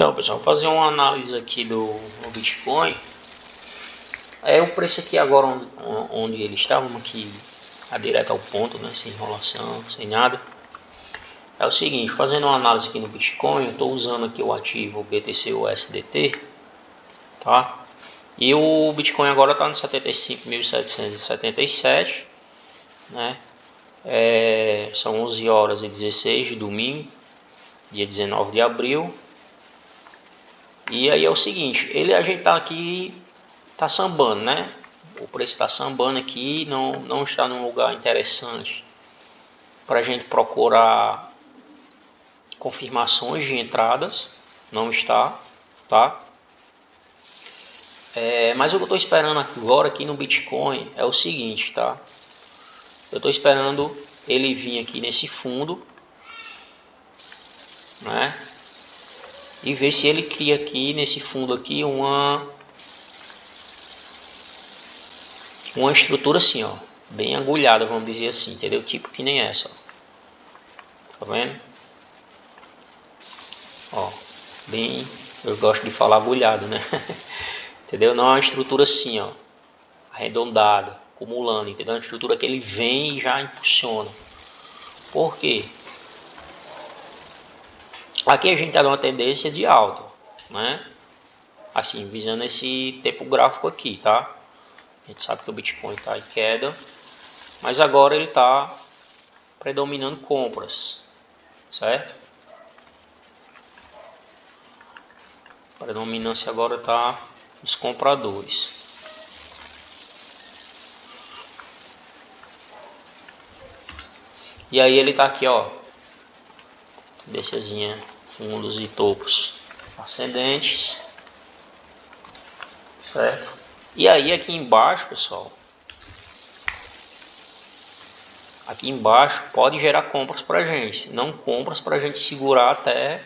Então, pessoal, vou fazer uma análise aqui do Bitcoin. O preço aqui agora onde ele está, vamos aqui direto ao ponto, né, sem enrolação, sem nada. É o seguinte, fazendo uma análise aqui no Bitcoin, eu estou usando aqui o ativo BTC-USDT, tá? E o Bitcoin agora está no 75.777, né? São 11 horas e 16 de domingo, dia 19 de abril. E aí é o seguinte, a gente tá aqui, tá sambando, né? O preço está sambando aqui, não está num lugar interessante para a gente procurar confirmações de entradas, não está, tá? Mas o que eu estou esperando agora aqui no Bitcoin é o seguinte, tá? Eu estou esperando ele vir aqui nesse fundo, né? E ver se ele cria aqui nesse fundo aqui uma estrutura assim, ó, bem agulhada, vamos dizer assim, entendeu? Tipo que nem essa, ó. Tá vendo? Ó, bem, eu gosto de falar agulhado, né? Entendeu? Não é uma estrutura assim, ó, arredondada, acumulando, entendeu? É uma estrutura que ele vem e já impulsiona. Por quê? Aqui a gente tá numa tendência de alta, né? Assim, visando esse tempo gráfico aqui, tá? A gente sabe que o Bitcoin está em queda, mas agora ele está predominando compras, certo? A predominância agora está nos compradores. E aí ele está aqui, ó, tendênciazinha, fundos e topos ascendentes, certo? E aí aqui embaixo, pessoal, aqui embaixo pode gerar compras para a gente, não compras para a gente segurar até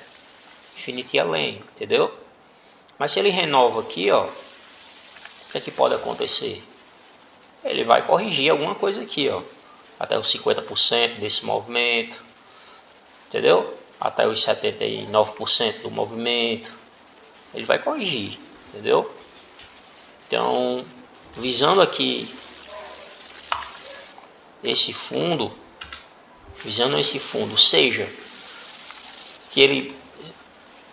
infinito e além, entendeu? Mas se ele renova aqui, ó, o que é que pode acontecer? Ele vai corrigir alguma coisa aqui, ó, até os 50% desse movimento, entendeu? Até os 79% do movimento, ele vai corrigir, entendeu? Então, visando aqui esse fundo, seja que ele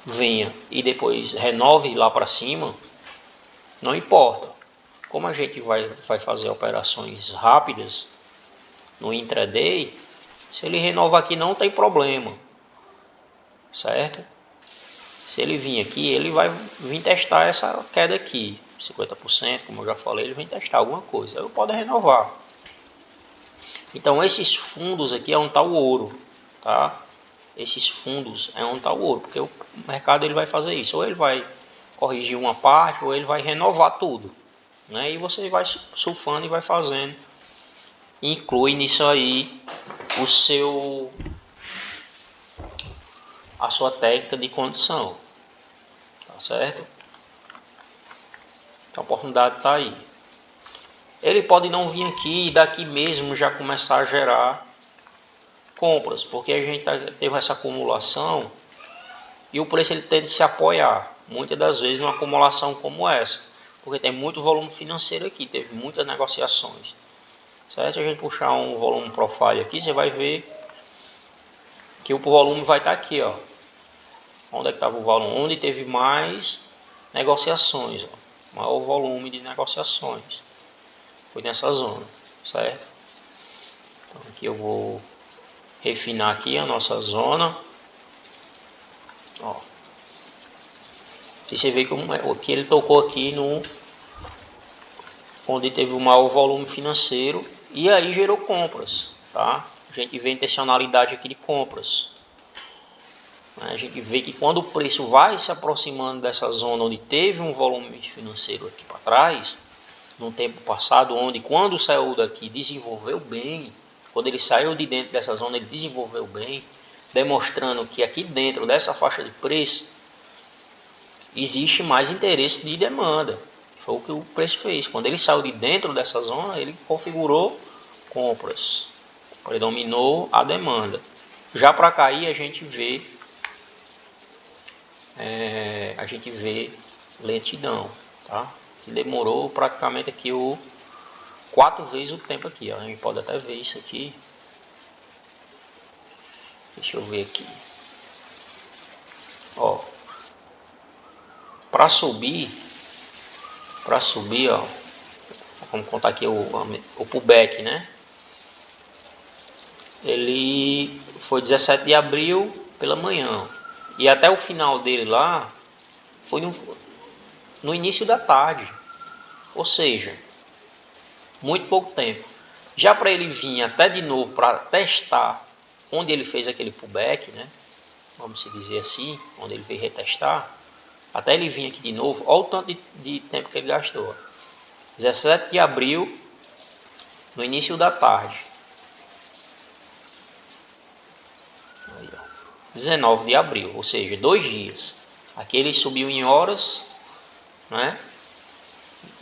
venha e depois renove lá para cima, não importa. Como a gente vai fazer operações rápidas no intraday, se ele renovar aqui não tem problema, certo? Se ele vir aqui, ele vai vir testar essa queda aqui, 50%, como eu já falei, ele vem testar alguma coisa, eu posso renovar. Então esses fundos aqui é onde está o ouro, tá? Esses fundos é onde está o ouro, porque o mercado ele vai fazer isso, ou ele vai corrigir uma parte, ou ele vai renovar tudo, né? E você vai surfando e vai fazendo, inclui nisso aí a sua técnica de condição, tá certo? A oportunidade está aí. Ele pode não vir aqui e daqui mesmo já começar a gerar compras, porque a gente teve essa acumulação e o preço ele tende a se apoiar muitas das vezes numa acumulação como essa, porque tem muito volume financeiro aqui, teve muitas negociações, certo? A gente puxar um volume profile aqui, você vai ver que o volume vai estar aqui, ó. Onde é que estava o volume? Onde teve mais negociações, ó. Maior volume de negociações foi nessa zona, certo? Então aqui eu vou refinar aqui a nossa zona, ó. E você vê que ele tocou aqui no onde teve o maior volume financeiro e aí gerou compras, tá? A gente vê intencionalidade aqui de compras. A gente vê que quando o preço vai se aproximando dessa zona onde teve um volume financeiro aqui para trás, no tempo passado, onde quando saiu daqui desenvolveu bem, quando ele saiu de dentro dessa zona ele desenvolveu bem, demonstrando que aqui dentro dessa faixa de preço existe mais interesse de demanda. Foi o que o preço fez. Quando ele saiu de dentro dessa zona, ele configurou compras, predominou a demanda. Já para cair a gente vê a gente vê lentidão, tá? Que demorou praticamente aqui 4 vezes o tempo aqui, ó. A gente pode até ver isso aqui. Deixa eu ver aqui. Ó, para subir, ó, vamos contar aqui o pullback, né? Ele foi 17 de abril pela manhã e até o final dele lá foi no início da tarde, ou seja, muito pouco tempo. Já para ele vir até de novo para testar onde ele fez aquele pullback, né? Vamos dizer assim, onde ele veio retestar, até ele vir aqui de novo, olha o tanto de tempo que ele gastou. 17 de abril, no início da tarde. Aí, 19 de abril, ou seja, 2 dias. Aqui ele subiu em horas, né?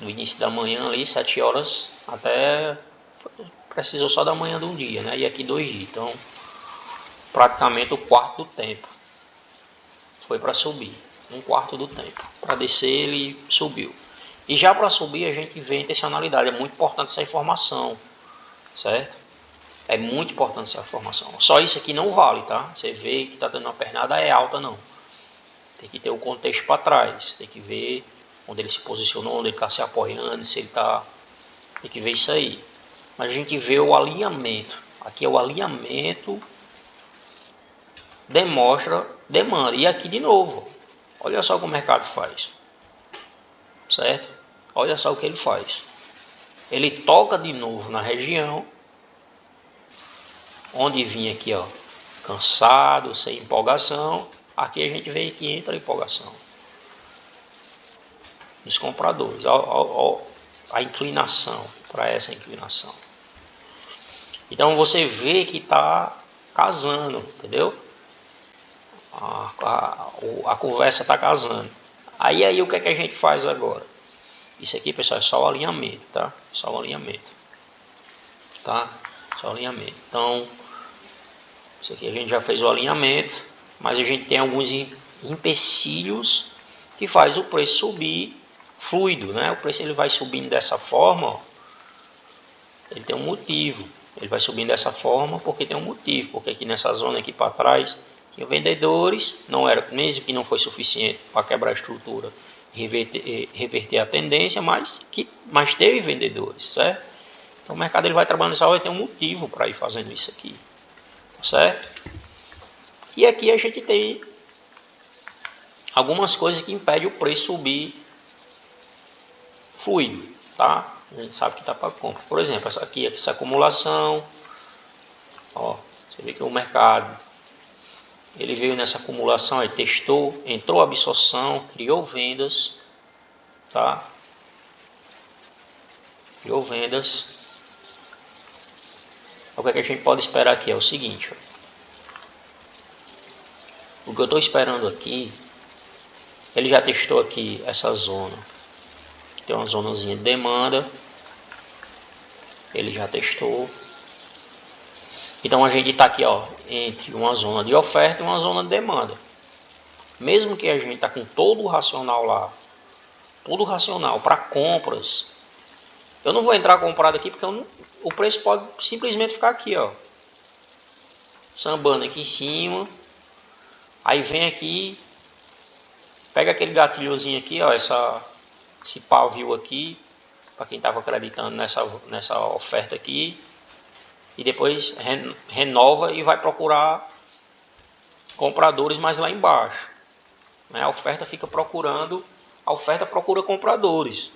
No início da manhã ali, 7 horas, até precisou só da manhã de um dia, né? E aqui 2 dias, então praticamente o quarto do tempo foi para subir, um quarto do tempo. Para descer ele subiu. E já para subir a gente vê a intencionalidade, é muito importante essa informação, certo? É muito importante essa informação. Só isso aqui não vale, tá? Você vê que está dando uma pernada é alta, não. Tem que ter o contexto para trás, tem que ver onde ele se posicionou, onde ele está se apoiando, se ele está... Tem que ver isso aí. Mas a gente vê o alinhamento. Aqui é o alinhamento, demonstra demanda. E aqui de novo, olha só o que o mercado faz, certo? Olha só o que ele faz. Ele toca de novo na região onde vinha aqui, ó, cansado, sem empolgação. Aqui a gente vê que entra a empolgação dos compradores. Ó, a inclinação, para essa inclinação. Então você vê que está casando, entendeu? A conversa está casando. Aí o que é que a gente faz agora? Isso aqui, pessoal, é só o alinhamento, tá? Só o alinhamento, tá? Só o alinhamento. Então, isso aqui a gente já fez o alinhamento, mas a gente tem alguns empecilhos que faz o preço subir fluido, né? O preço ele vai subindo dessa forma, ó. Ele tem um motivo. Ele vai subindo dessa forma porque tem um motivo, porque aqui nessa zona aqui para trás tinha vendedores, não era, mesmo que não foi suficiente para quebrar a estrutura, reverter a tendência, mas teve vendedores, certo? Então o mercado ele vai trabalhando nessa hora e tem um motivo para ir fazendo isso aqui, certo? E aqui a gente tem algumas coisas que impedem o preço subir fluido, tá? A gente sabe que está para compra. Por exemplo, essa acumulação, ó, você vê que o mercado ele veio nessa acumulação, aí testou, entrou a absorção, criou vendas, tá? Criou vendas. O que é que a gente pode esperar aqui é o seguinte, ó. O que eu estou esperando aqui, ele já testou aqui essa zona, tem uma zonazinha de demanda, ele já testou. Então a gente está aqui, ó, entre uma zona de oferta e uma zona de demanda. Mesmo que a gente está com todo o racional lá, todo o racional para compras, eu não vou entrar comprado aqui porque o preço pode simplesmente ficar aqui, ó, sambando aqui em cima. Aí vem aqui, pega aquele gatilhozinho aqui, ó, esse pavio aqui, para quem estava acreditando nessa oferta aqui, e depois renova e vai procurar compradores mais lá embaixo, né? A oferta procura compradores.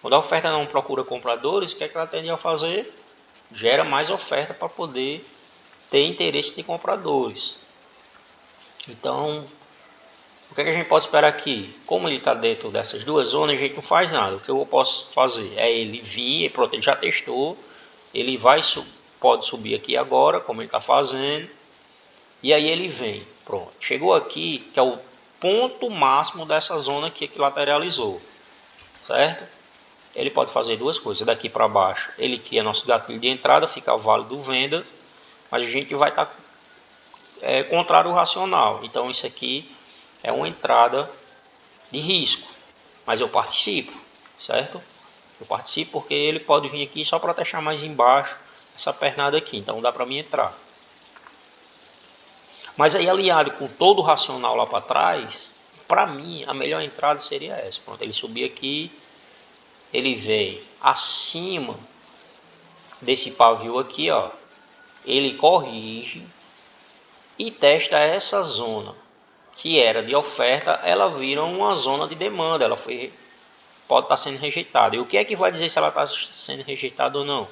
Quando a oferta não procura compradores, o que é que ela tende a fazer? Gera mais oferta para poder ter interesse de compradores. Então, o que é que a gente pode esperar aqui? Como ele está dentro dessas duas zonas, a gente não faz nada. O que eu posso fazer é ele vir, pronto, ele já testou, ele pode subir aqui agora, como ele está fazendo, e aí ele vem, pronto, chegou aqui, que é o ponto máximo dessa zona aqui que lateralizou, certo? Ele pode fazer duas coisas, daqui para baixo, ele cria nosso gatilho de entrada, fica válido venda, mas a gente vai estar contrário ao racional, então isso aqui é uma entrada de risco, mas eu participo, certo? Eu participo porque ele pode vir aqui só para deixar mais embaixo essa pernada aqui, então dá para mim entrar. Mas aí alinhado com todo o racional lá para trás, para mim a melhor entrada seria essa. Pronto, ele subir aqui, ele vem acima desse pavio aqui, ó, ele corrige e testa essa zona que era de oferta, ela vira uma zona de demanda, ela pode estar sendo rejeitada. E o que é que vai dizer se ela está sendo rejeitada ou não?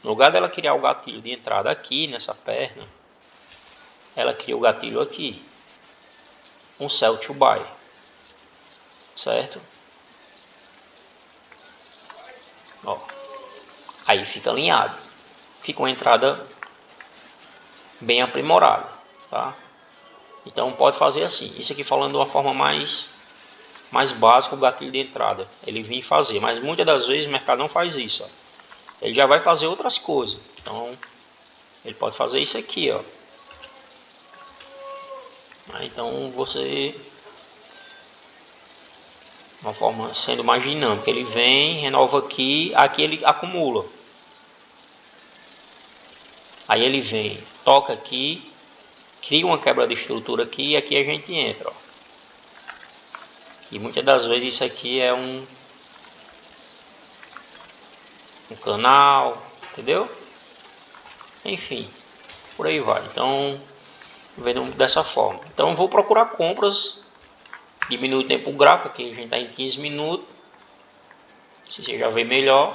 No lugar dela criar o gatilho de entrada aqui nessa perna, ela cria o gatilho aqui, um sell to buy, certo? Ó, aí fica alinhado, fica uma entrada bem aprimorada, tá? Então pode fazer assim, isso aqui falando de uma forma mais básica, o gatilho de entrada, ele vem fazer, mas muitas das vezes o mercado não faz isso, ó. Ele já vai fazer outras coisas, então ele pode fazer isso aqui, ó. Então você, uma forma sendo mais dinâmica, ele vem, renova aqui, aqui ele acumula, aí ele vem, toca aqui, cria uma quebra de estrutura aqui e aqui a gente entra, ó. E muitas das vezes isso aqui é um canal, entendeu? Enfim, por aí vai. Então, vendo dessa forma. Então, vou procurar compras, diminui o tempo gráfico, aqui a gente está em 15 minutos. Se você já vê melhor,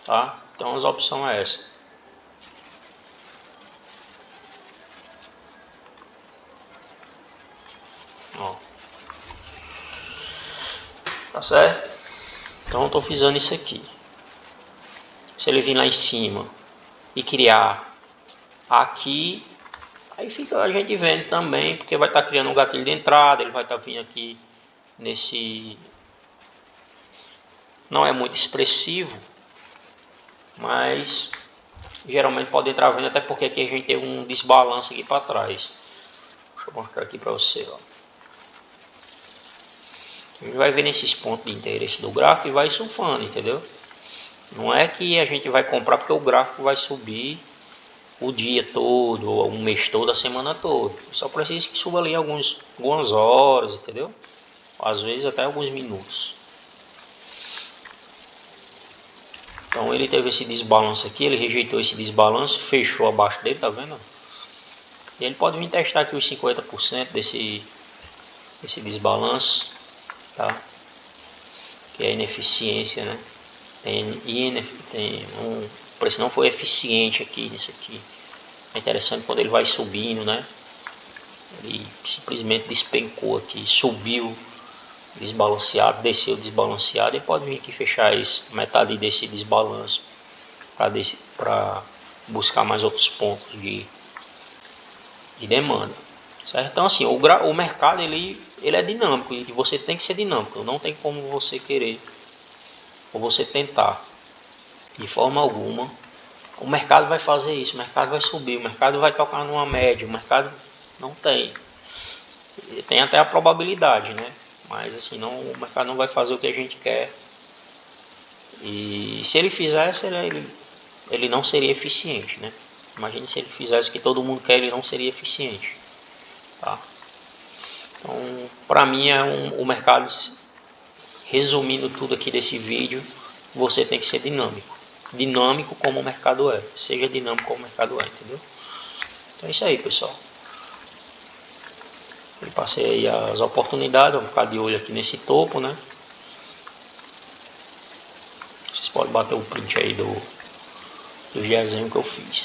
tá? Então, as opções é essa. Ó. Tá certo? Então, eu estou fazendo isso aqui. Se ele vir lá em cima e criar aqui, aí fica a gente vendo também, porque vai estar criando um gatilho de entrada, ele vai estar vindo aqui nesse... Não é muito expressivo, mas geralmente pode entrar vendo, até porque aqui a gente tem um desbalanço aqui para trás. Deixa eu mostrar aqui para você, ó. A gente vai ver nesses pontos de interesse do gráfico e vai surfando, entendeu? Não é que a gente vai comprar porque o gráfico vai subir o dia todo, ou um mês todo, a semana toda. Só precisa que suba ali algumas horas, entendeu? Às vezes até alguns minutos. Então ele teve esse desbalanço aqui, ele rejeitou esse desbalanço, fechou abaixo dele, tá vendo? E ele pode vir testar aqui os 50% desse desbalanço, tá? Que é a ineficiência, né? O preço não foi eficiente aqui nisso aqui. É interessante quando ele vai subindo, né? Ele simplesmente despencou aqui, subiu desbalanceado, desceu desbalanceado, e pode vir aqui fechar metade desse desbalanço para buscar mais outros pontos de demanda, certo? Então assim, o mercado ele é dinâmico e você tem que ser dinâmico, não tem como você querer ou você tentar de forma alguma. O mercado vai fazer isso, o mercado vai subir, o mercado vai tocar numa média, o mercado não tem. Tem até a probabilidade, né? Mas assim, o mercado não vai fazer o que a gente quer. E se ele fizesse, ele não seria eficiente, né? Imagine se ele fizesse o que todo mundo quer, ele não seria eficiente, tá? Então, para mim o mercado, resumindo tudo aqui desse vídeo, você tem que ser dinâmico. Dinâmico como o mercado é. Seja dinâmico como o mercado é, entendeu? Então é isso aí, pessoal. Eu passei aí as oportunidades, vamos ficar de olho aqui nesse topo, né? Vocês podem bater o print aí do desenho que eu fiz.